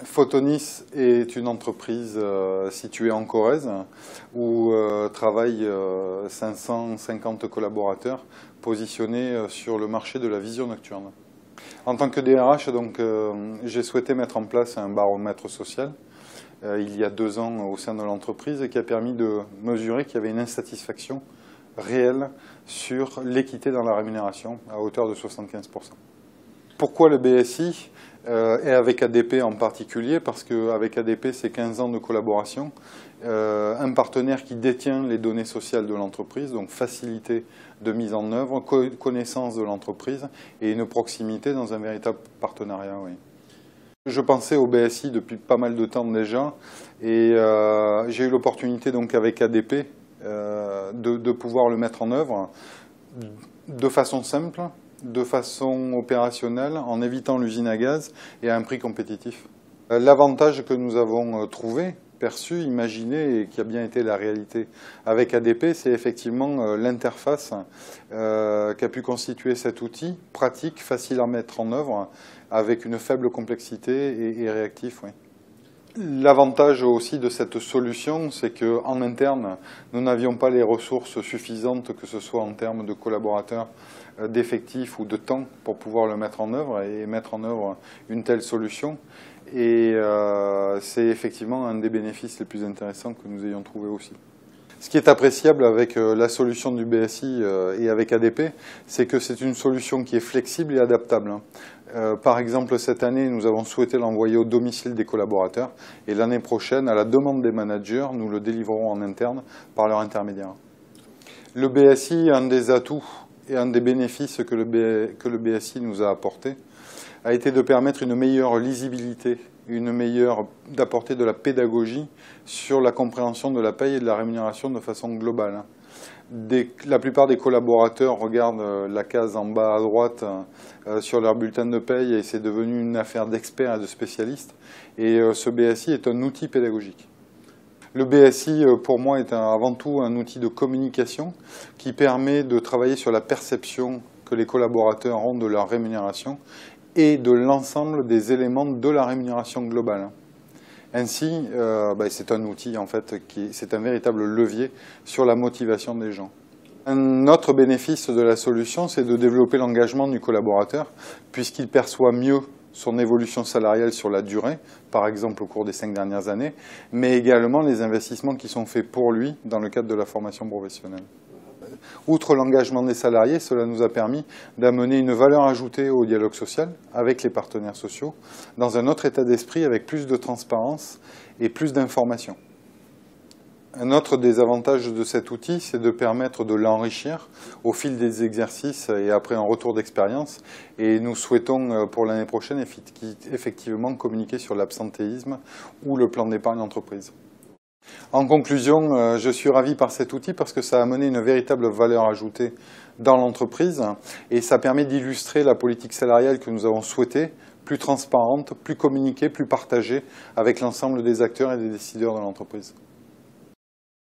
Photonis est une entreprise située en Corrèze où travaillent 550 collaborateurs positionnés sur le marché de la vision nocturne. En tant que DRH, j'ai souhaité mettre en place un baromètre social il y a 2 ans au sein de l'entreprise et qui a permis de mesurer qu'il y avait une insatisfaction réelle sur l'équité dans la rémunération à hauteur de 75%. Pourquoi le BSI et avec ADP en particulier? Parce qu'avec ADP, c'est 15 ans de collaboration, un partenaire qui détient les données sociales de l'entreprise, donc facilité de mise en œuvre, connaissance de l'entreprise et une proximité dans un véritable partenariat. Oui. Je pensais au BSI depuis pas mal de temps déjà et j'ai eu l'opportunité donc avec ADP de pouvoir le mettre en œuvre de façon simple, de façon opérationnelle, en évitant l'usine à gaz et à un prix compétitif. L'avantage que nous avons trouvé, perçu, imaginé et qui a bien été la réalité avec ADP, c'est effectivement l'interface qu'a pu constituer cet outil, pratique, facile à mettre en œuvre, avec une faible complexité et réactif. Oui. L'avantage aussi de cette solution, c'est qu'en interne, nous n'avions pas les ressources suffisantes, que ce soit en termes de collaborateurs, d'effectifs ou de temps, pour pouvoir le mettre en œuvre et mettre en œuvre une telle solution. Et c'est effectivement un des bénéfices les plus intéressants que nous ayons trouvé aussi. Ce qui est appréciable avec la solution du BSI et avec ADP, c'est que c'est une solution qui est flexible et adaptable. Par exemple, cette année, nous avons souhaité l'envoyer au domicile des collaborateurs et l'année prochaine, à la demande des managers, nous le délivrerons en interne par leur intermédiaire. Le BSI, un des atouts et un des bénéfices que le BSI nous a apporté, a été de permettre une meilleure lisibilité, d'apporter de la pédagogie sur la compréhension de la paye et de la rémunération de façon globale. La plupart des collaborateurs regardent la case en bas à droite sur leur bulletin de paye et c'est devenu une affaire d'experts et de spécialistes. Et ce BSI est un outil pédagogique. Le BSI, pour moi, est avant tout un outil de communication qui permet de travailler sur la perception que les collaborateurs ont de leur rémunération et de l'ensemble des éléments de la rémunération globale. Ainsi, c'est un outil, en fait, c'est un véritable levier sur la motivation des gens. Un autre bénéfice de la solution, c'est de développer l'engagement du collaborateur, puisqu'il perçoit mieux son évolution salariale sur la durée, par exemple au cours des 5 dernières années, mais également les investissements qui sont faits pour lui dans le cadre de la formation professionnelle. Outre l'engagement des salariés, cela nous a permis d'amener une valeur ajoutée au dialogue social avec les partenaires sociaux, dans un autre état d'esprit avec plus de transparence et plus d'informations. Un autre des avantages de cet outil, c'est de permettre de l'enrichir au fil des exercices et après un retour d'expérience. Et nous souhaitons pour l'année prochaine effectivement communiquer sur l'absentéisme ou le plan d'épargne entreprise. En conclusion, je suis ravi par cet outil parce que ça a amené une véritable valeur ajoutée dans l'entreprise et ça permet d'illustrer la politique salariale que nous avons souhaitée, plus transparente, plus communiquée, plus partagée avec l'ensemble des acteurs et des décideurs de l'entreprise.